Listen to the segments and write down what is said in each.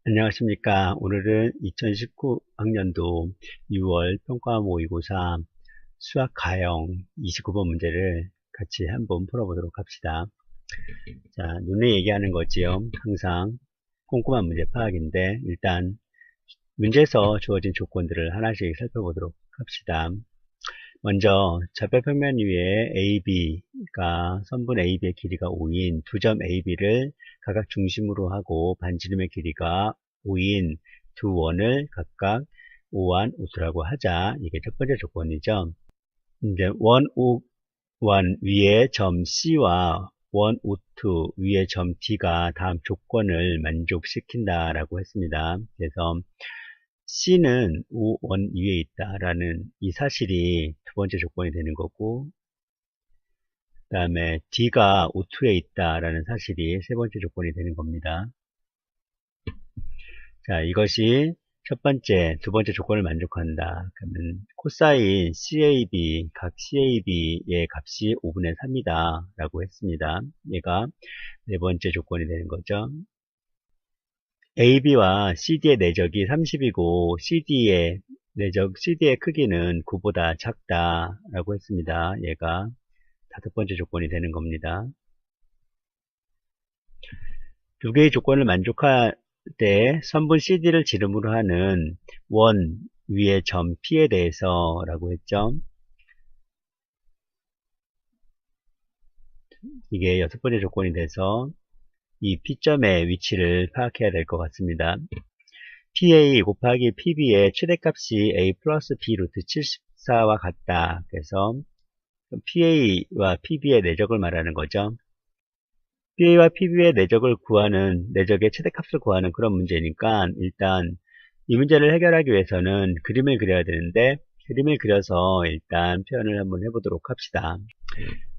안녕하십니까. 오늘은 2019학년도 6월 평가 모의고사 수학 가형 29번 문제를 같이 한번 풀어보도록 합시다. 자, 눈에 얘기하는 거지요. 항상 꼼꼼한 문제 파악인데 일단 문제에서 주어진 조건들을 하나씩 살펴보도록 합시다. 먼저 좌표평면 위에 AB가 선분 AB의 길이가 5인 두 점 AB를 각각 중심으로 하고 반지름의 길이가 5인 두 원을 각각 5완 우투라고 하자. 이게 첫 번째 조건이죠. 이제 원 위에 점 C와 원 우투 위에 점 D가 다음 조건을 만족시킨다라고 했습니다. 그래서 C는 5원 위에 있다라는 이 사실이 두 번째 조건이 되는 거고, 그 다음에 D가 O2에 있다라는 사실이 세 번째 조건이 되는 겁니다. 자, 이것이 첫 번째, 두 번째 조건을 만족한다. 그러면 코사인 CAB, 각 CAB의 값이 5분의 3이다 라고 했습니다. 얘가 네 번째 조건이 되는 거죠. AB와 CD의 내적이 30이고 CD의 크기는 9보다 작다라고 했습니다. 얘가 다섯 번째 조건이 되는 겁니다. 두 개의 조건을 만족할 때 선분 CD를 지름으로 하는 원 위의 점 P에 대해서 라고 했죠. 이게 여섯 번째 조건이 돼서 이 P점의 위치를 파악해야 될 것 같습니다. PA 곱하기 PB의 최대값이 A 플러스 B 루트 74와 같다. 그래서 PA와 PB의 내적을 말하는 거죠. PA와 PB의 내적의 최대값을 구하는 그런 문제니까 일단 이 문제를 해결하기 위해서는 그림을 그려야 되는데 그림을 그려서 일단 표현을 한번 해보도록 합시다.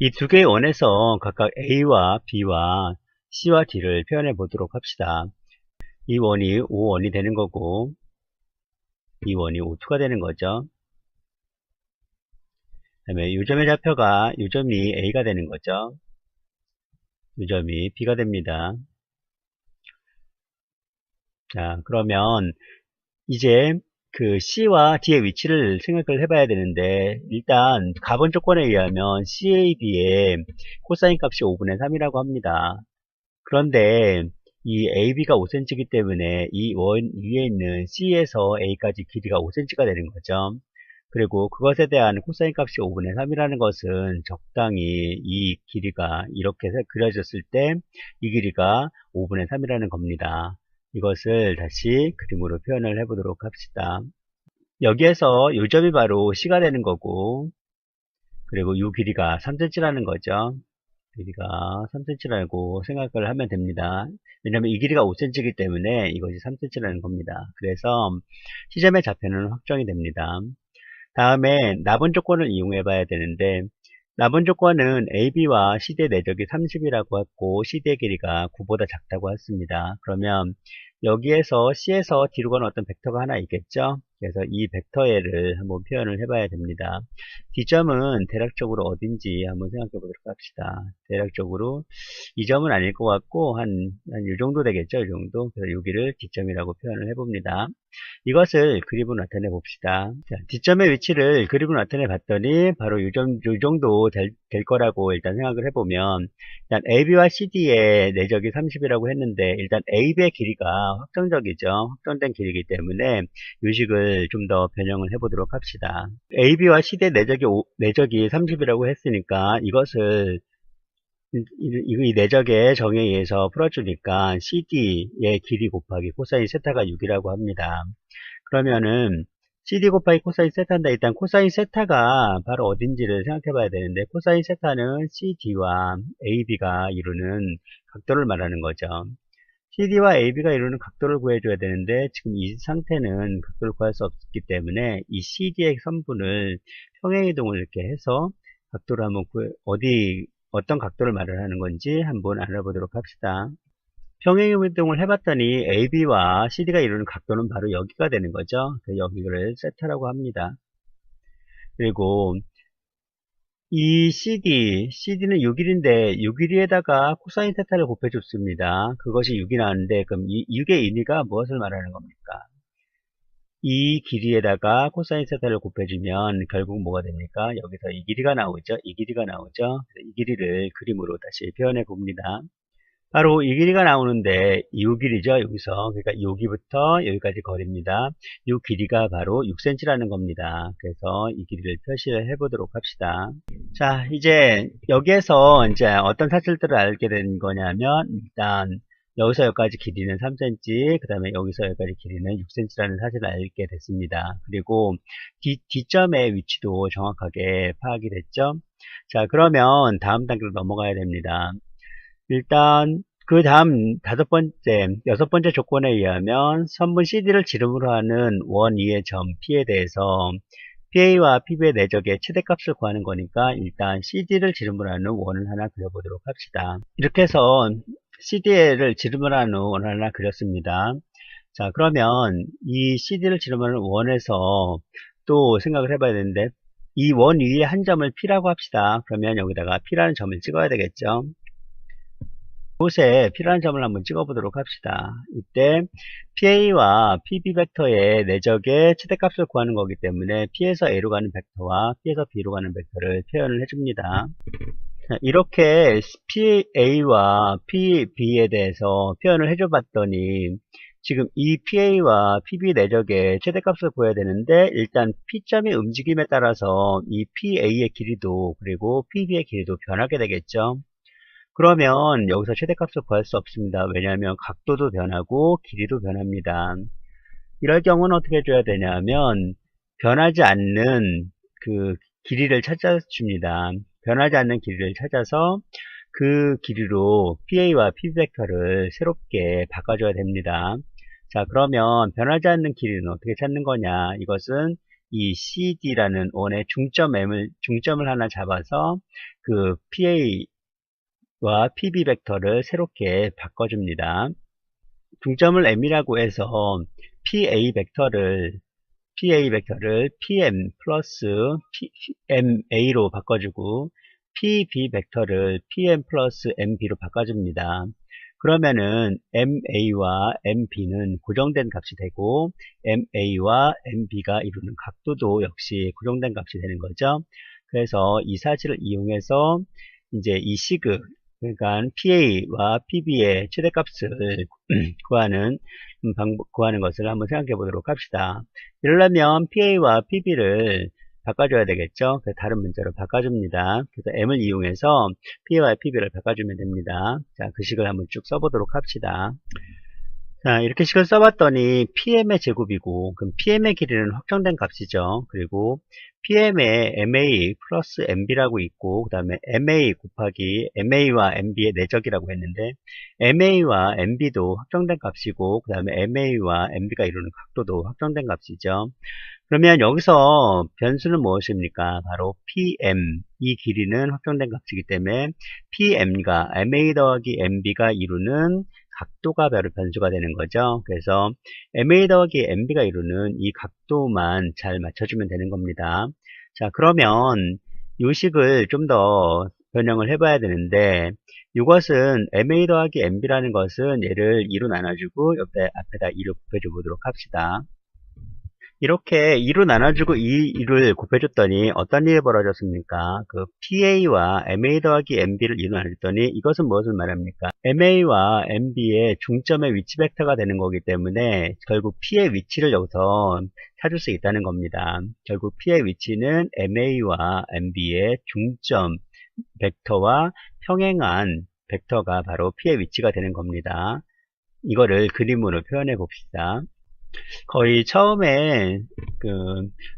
이 두 개의 원에서 각각 A와 B와 C와 D를 표현해 보도록 합시다. 이 원이 5원이 되는 거고 이 원이 5투가 되는 거죠. 그 다음에 요점의 좌표가 요점이 A가 되는 거죠. 요점이 B가 됩니다. 자, 그러면 이제 그 C와 D의 위치를 생각을 해봐야 되는데 일단 가분 조건에 의하면 CAB의 코사인 값이 5분의 3이라고 합니다. 그런데 이 AB가 5cm이기 때문에 이 원 위에 있는 C에서 A까지 길이가 5cm가 되는 거죠. 그리고 그것에 대한 코사인 값이 5분의 3이라는 것은 적당히 이 길이가 이렇게 그려졌을 때 이 길이가 5분의 3이라는 겁니다. 이것을 다시 그림으로 표현을 해보도록 합시다. 여기에서 이 점이 바로 C가 되는 거고 그리고 이 길이가 3cm라는 거죠. 길이가 3cm라고 생각을 하면 됩니다. 왜냐하면 이 길이가 5cm이기 때문에 이것이 3cm라는 겁니다. 그래서 C점의 좌표는 확정이 됩니다. 다음에 나분 조건을 이용해 봐야 되는데 나분 조건은 AB와 CD의 내적이 30이라고 했고 CD의 길이가 9보다 작다고 했습니다. 그러면 여기에서 C에서 D로 가는 어떤 벡터가 하나 있겠죠? 그래서 이 벡터를 한번 표현을 해봐야 됩니다. D점은 대략적으로 어딘지 한번 생각해 보도록 합시다. 대략적으로 이 점은 아닐 것 같고 한 이 정도 되겠죠? 이 정도. 그래서 여기를 D점이라고 표현을 해봅니다. 이것을 그림으로 나타내 봅시다. 자, D점의 위치를 그림으로 나타내 봤더니 바로 요 정도 될 거라고 일단 생각을 해보면 일단 AB와 CD의 내적이 30이라고 했는데 일단 AB의 길이가 확정적이죠. 확정된 길이기 때문에 요식을 좀 더 변형을 해보도록 합시다. AB와 CD의 내적이 30이라고 했으니까 이것을 이 내적의 정의에 의해서 풀어주니까 CD의 길이 곱하기 코사인 세타가 6이라고 합니다. 그러면은 CD 곱하기 코사인 세타인데 일단 코사인 세타가 바로 어딘지를 생각해 봐야 되는데 코사인 세타는 CD와 AB가 이루는 각도를 말하는 거죠. CD와 AB가 이루는 각도를 구해줘야 되는데 지금 이 상태는 각도를 구할 수 없기 때문에 이 CD의 선분을 평행이동을 이렇게 해서 각도를 한번 어떤 각도를 말하는 건지 한번 알아보도록 합시다. 평행이동을 해봤더니 AB와 CD가 이루는 각도는 바로 여기가 되는 거죠. 여기를 세타라고 합니다. 그리고 이 CD는 6일인데 6일에다가 코사인 테타를 곱해줬습니다. 그것이 6이 나왔는데 그럼 이 6의 의미가 무엇을 말하는 겁니까? 이 길이에다가 코사인 세타를 곱해주면 결국 뭐가 됩니까? 여기서 이 길이가 나오죠. 이 길이가 나오죠. 이 길이를 그림으로 다시 표현해 봅니다. 바로 이 길이가 나오는데 이 길이죠. 여기서 그러니까 여기부터 여기까지 거리입니다. 이 길이가 바로 6cm라는 겁니다. 그래서 이 길이를 표시를 해 보도록 합시다. 자, 이제 여기에서 이제 어떤 사실들을 알게 된 거냐면 일단 여기서 여기까지 길이는 3cm, 그 다음에 여기서 여기까지 길이는 6cm라는 사실을 알게 됐습니다. 그리고 D점의 위치도 정확하게 파악이 됐죠. 자, 그러면 다음 단계로 넘어가야 됩니다. 일단 그 다음 여섯 번째 조건에 의하면 선분 CD를 지름으로 하는 원 위의 점 P에 대해서 PA와 PB의 내적의 최대값을 구하는 거니까 일단 CD를 지름으로 하는 원을 하나 그려보도록 합시다. 이렇게 해서 CD를 지름으로 하는 원을 하나 그렸습니다. 자, 그러면 이 CD를 지름으로 하는 원에서 또 생각을 해봐야 되는데 이 원 위에 한 점을 P라고 합시다. 그러면 여기다가 P라는 점을 찍어야 되겠죠. 이곳에 P라는 점을 한번 찍어보도록 합시다. 이때 PA와 PB 벡터의 내적의 최대값을 구하는 거기 때문에 P에서 A로 가는 벡터와 P에서 B로 가는 벡터를 표현을 해줍니다. 이렇게 PA와 PB에 대해서 표현을 해줘 봤더니 지금 이 PA와 PB 내적의 최대값을 구해야 되는데 일단 P점의 움직임에 따라서 이 PA의 길이도 그리고 PB의 길이도 변하게 되겠죠. 그러면 여기서 최대값을 구할 수 없습니다. 왜냐하면 각도도 변하고 길이도 변합니다. 이럴 경우는 어떻게 해줘야 되냐면 변하지 않는 그 길이를 찾아줍니다. 변하지 않는 길이를 찾아서 그 길이로 PA와 PB 벡터를 새롭게 바꿔줘야 됩니다. 자, 그러면 변하지 않는 길이는 어떻게 찾는 거냐? 이것은 이 CD라는 원의 중점을 하나 잡아서 그 PA와 PB 벡터를 새롭게 바꿔줍니다. 중점을 M이라고 해서 PA 벡터를 PM 플러스 MA로 바꿔주고 PB 벡터를 PM 플러스 MB로 바꿔줍니다. 그러면은 MA와 MB는 고정된 값이 되고 MA와 MB가 이루는 각도도 역시 고정된 값이 되는 거죠. 그래서 이 사실을 이용해서 이제 이 시그 그러니까 PA와 PB의 최대값을 구하는 것을 한번 생각해 보도록 합시다. 이러려면 PA와 PB를 바꿔줘야 되겠죠. 그래서 다른 문자로 바꿔줍니다. 그래서 M을 이용해서 PA와 PB를 바꿔주면 됩니다. 자, 그 식을 한번 쭉 써보도록 합시다. 자, 이렇게 식을 써봤더니 PM의 제곱이고, 그럼 PM의 길이는 확정된 값이죠. 그리고 PM의 MA 플러스 MB라고 있고, 그 다음에 MA 곱하기 MA와 MB의 내적이라고 했는데, MA와 MB도 확정된 값이고, 그 다음에 MA와 MB가 이루는 각도도 확정된 값이죠. 그러면 여기서 변수는 무엇입니까? 바로 PM, 이 길이는 확정된 값이기 때문에 PM과 MA 더하기 MB가 이루는 각도가 바로 변수가 되는 거죠. 그래서 MA 더하기 MB가 이루는 이 각도만 잘 맞춰주면 되는 겁니다. 자, 그러면 이 식을 좀 더 변형을 해봐야 되는데 이것은 MA 더하기 MB라는 것은 얘를 2로 나눠주고 옆에 앞에다 2를 곱해줘 보도록 합시다. 이렇게 2로 나눠주고 2를 곱해줬더니 어떤 일이 벌어졌습니까? 그 PA와 MA 더하기 MB를 2로 나눠줬더니 이것은 무엇을 말합니까? MA와 MB의 중점의 위치 벡터가 되는 거기 때문에 결국 P의 위치를 여기서 찾을 수 있다는 겁니다. 결국 P의 위치는 MA와 MB의 중점 벡터와 평행한 벡터가 바로 P의 위치가 되는 겁니다. 이거를 그림으로 표현해 봅시다. 거의 처음에 그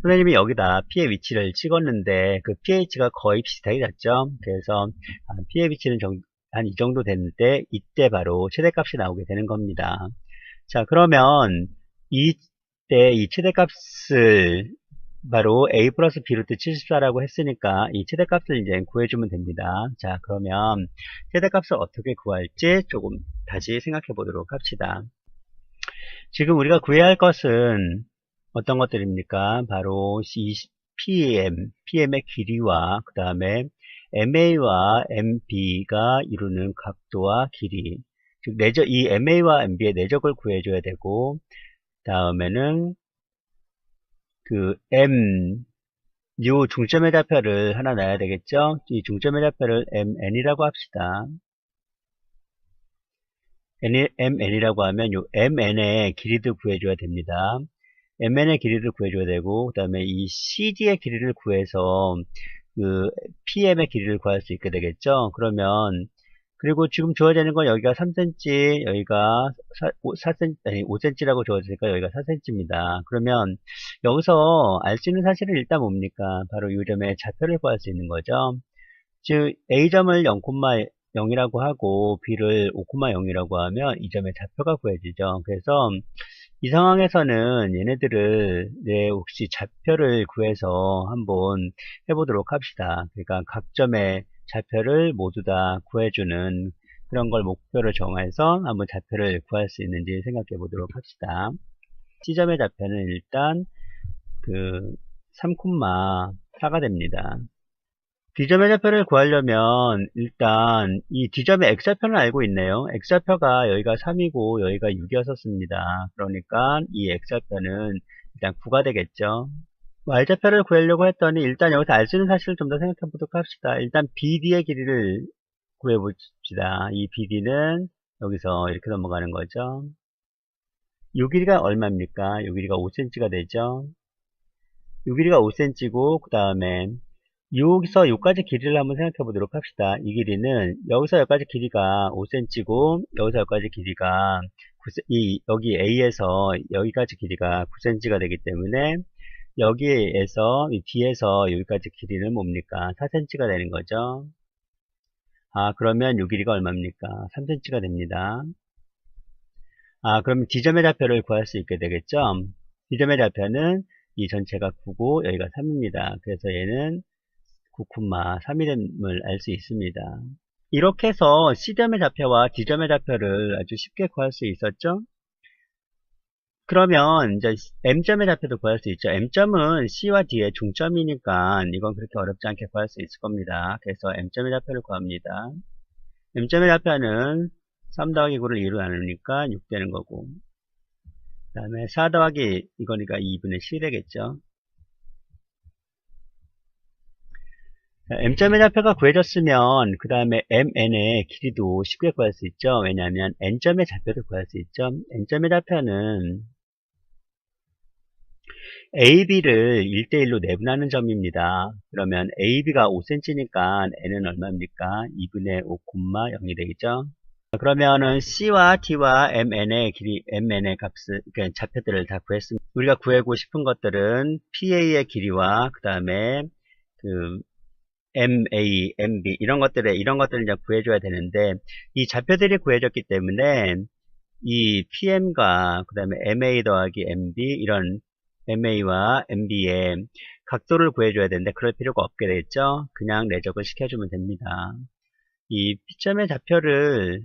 선생님이 여기다 P의 위치를 찍었는데 그 pH가 거의 비슷하게 잡죠. 그래서 P의 위치는 한 이 정도 됐는데 이때 바로 최대값이 나오게 되는 겁니다. 자, 그러면 이때 이 최대값을 바로 A 플러스 B 루트 74라고 했으니까 이 최대값을 이제 구해주면 됩니다. 자, 그러면 최대값을 어떻게 구할지 조금 다시 생각해 보도록 합시다. 지금 우리가 구해야 할 것은 어떤 것들입니까? 바로 PM의 길이와 그 다음에 MA와 MB가 이루는 각도와 길이, 즉 이 MA와 MB의 내적을 구해줘야 되고, 다음에는 그 요 중점의 좌표를 하나 놔야 되겠죠? 이 중점의 좌표를 MN이라고 합시다. MN이라고 하면 요 MN의 길이도 구해줘야 됩니다. MN의 길이를 구해줘야 되고, 그 다음에 이 CD의 길이를 구해서 그 PM의 길이를 구할 수 있게 되겠죠? 그러면, 그리고 지금 주어지는 건 여기가 3cm, 여기가 4cm, 아니 5cm라고 주어지니까 여기가 4cm입니다. 그러면 여기서 알 수 있는 사실은 일단 뭡니까? 바로 이 점의 좌표를 구할 수 있는 거죠. 즉 A점을 0,0이라고 하고 B를 5,0이라고 하면 이 점의 좌표가 구해지죠. 그래서 이 상황에서는 얘네들을 혹시 좌표를 구해서 한번 해보도록 합시다. 그러니까 각 점의 좌표를 모두 다 구해주는 그런 걸 목표로 정해서 한번 좌표를 구할 수 있는지 생각해 보도록 합시다. C점의 좌표는 일단 그 3,4가 됩니다. D점의 좌표를 구하려면 일단 이 D점의 X좌표는 알고 있네요. X좌표가 여기가 3이고 여기가 6이었습니다. 그러니까 이 X좌표는 일단 9가 되겠죠. Y좌표를 구하려고 했더니 일단 여기서 알 수 있는 사실을 좀 더 생각해 보도록 합시다. 일단 BD의 길이를 구해봅시다. 이 BD는 여기서 이렇게 넘어가는 거죠. 요 길이가 얼마입니까? 요 길이가 5cm가 되죠. 요 길이가 5cm고 그 다음에 여기서 여기까지 길이를 한번 생각해 보도록 합시다. 이 길이는 여기서 여기까지 길이가 5cm고 여기서 여기까지 길이가 여기 A에서 여기까지 길이가 9cm가 되기 때문에 여기에서 D에서 여기까지 길이는 뭡니까? 4cm가 되는 거죠. 그러면 이 길이가 얼마입니까? 3cm가 됩니다. 그러면 D점의 좌표를 구할 수 있게 되겠죠. D점의 좌표는 이 전체가 9고 여기가 3입니다. 그래서 얘는 9,3을 알 수 있습니다. 이렇게 해서 C점의 좌표와 D점의 좌표를 아주 쉽게 구할 수 있었죠. 그러면 이제 M점의 좌표도 구할 수 있죠. M점은 C와 D의 중점이니까 이건 그렇게 어렵지 않게 구할 수 있을 겁니다. 그래서 M점의 좌표를 구합니다. M점의 좌표는 3 더하기 9를 2로 나누니까 6 되는 거고, 그 다음에 4 더하기 이거니까 2분의 7 되겠죠. M점의 좌표가 구해졌으면 그 다음에 MN의 길이도 쉽게 구할 수 있죠. 왜냐하면 N점의 좌표도 구할 수 있죠. N점의 좌표는 AB를 1대1로 내분하는 점입니다. 그러면 AB가 5cm니까 N은 얼마입니까? 2분의 5,0이 되겠죠. 그러면은 C와 D와 MN의 길이, MN의 값을, 그러니까 좌표들을 다 구했습니다. 우리가 구하고 싶은 것들은 PA의 길이와 그 다음에 그 MA, MB 이런 것들을 이제 구해줘야 되는데 이 좌표들이 구해졌기 때문에 이 PM과 그 다음에 MA 더하기 MB 이런 MA와 MB의 각도를 구해줘야 되는데 그럴 필요가 없게 되겠죠. 그냥 내적을 시켜주면 됩니다. 이 P점의 좌표를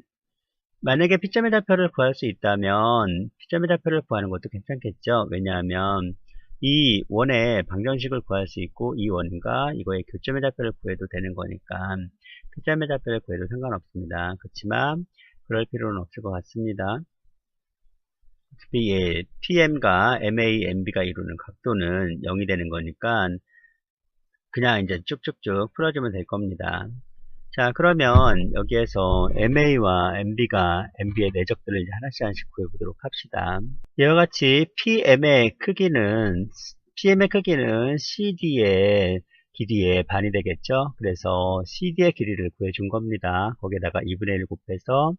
만약에 P점의 좌표를 구할 수 있다면 P점의 좌표를 구하는 것도 괜찮겠죠. 왜냐하면 이 원의 방정식을 구할 수 있고 이 원과 이거의 교점의 좌표를 구해도 되는 거니까 P점의 좌표를 구해도 상관없습니다. 그렇지만 그럴 필요는 없을 것 같습니다. PM과 MA, MB가 이루는 각도는 0이 되는 거니까 그냥 이제 쭉쭉쭉 풀어주면 될 겁니다. 자, 그러면 여기에서 MA와 MB가 MB의 내적들을 이제 하나씩 구해보도록 합시다. 이와 같이 PM의 크기는 CD의 길이의 반이 되겠죠. 그래서 CD의 길이를 구해준 겁니다. 거기에다가 2분의 1 곱해서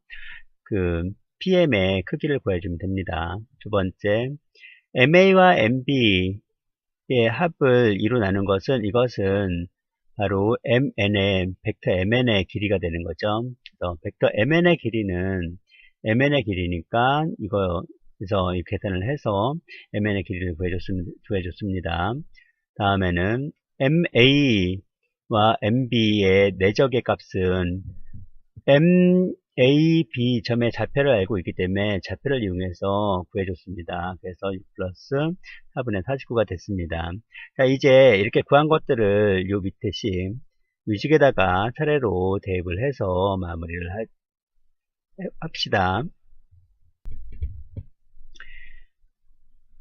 그 PM의 크기를 구해주면 됩니다. 두 번째, MA와 MB의 합을 2로 나눈 것은 이것은 바로 벡터 MN의 길이가 되는 거죠. 그래서 벡터 MN의 길이는 MN의 길이니까 이거에서 계산을 해서 MN의 길이를 구해줬습니다. 다음에는 MA와 MB의 내적의 값은 A, B 점의 좌표를 알고 있기 때문에 좌표를 이용해서 구해줬습니다. 그래서 6 플러스 4분의 49가 됐습니다. 자, 이제 이렇게 구한 것들을 요 밑에 식, 위식에다가 차례로 대입을 해서 마무리를 합시다.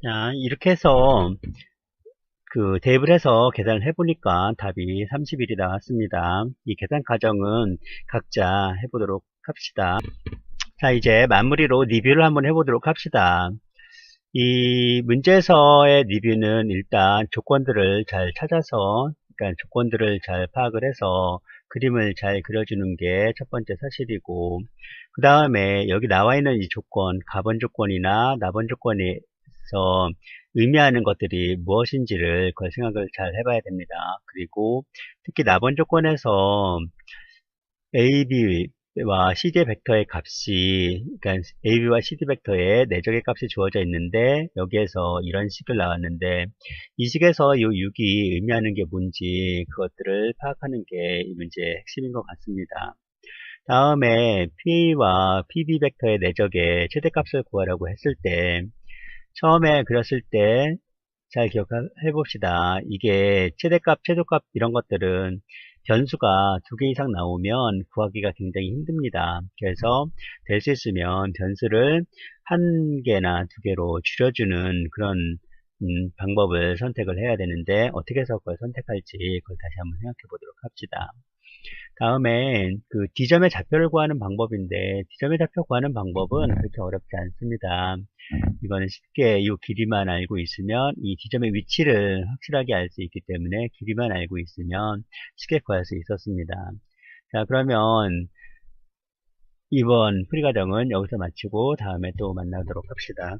자, 이렇게 해서 대입을 해서 계산을 해보니까 답이 31이 나왔습니다. 이 계산 과정은 각자 해보도록 합시다. 자, 이제 마무리로 리뷰를 한번 해보도록 합시다. 이 문제에서의 리뷰는 일단 조건들을 잘 찾아서, 그러니까 조건들을 잘 파악을 해서 그림을 잘 그려주는 게 첫 번째 사실이고, 그 다음에 여기 나와 있는 이 조건, 가번 조건이나 나번 조건에서 의미하는 것들이 무엇인지를 그걸 생각을 잘 해봐야 됩니다. 그리고 특히 나번 조건에서 AB와 CD 벡터의 값이, 그러니까 AB와 CD 벡터의 내적의 값이 주어져 있는데 여기에서 이런 식을 나왔는데 이 식에서 이 6이 의미하는 게 뭔지 그것들을 파악하는 게 이 문제의 핵심인 것 같습니다. 다음에 PA와 PB 벡터의 내적의 최대값을 구하라고 했을 때 처음에 그렸을 때 잘 기억해 봅시다. 이게 최대값, 최소값 이런 것들은 변수가 2개 이상 나오면 구하기가 굉장히 힘듭니다. 그래서 될 수 있으면 변수를 1개나 2개로 줄여주는 그런 방법을 선택을 해야 되는데 어떻게 해서 그걸 선택할지 그걸 다시 한번 생각해 보도록 합시다. 다음에 D점의 좌표를 구하는 방법인데 D점의 좌표 구하는 방법은 그렇게 어렵지 않습니다. 이거는 쉽게 이 길이만 알고 있으면 이 D점의 위치를 확실하게 알 수 있기 때문에 길이만 알고 있으면 쉽게 구할 수 있었습니다. 자, 그러면 이번 풀이 과정은 여기서 마치고 다음에 또 만나도록 합시다.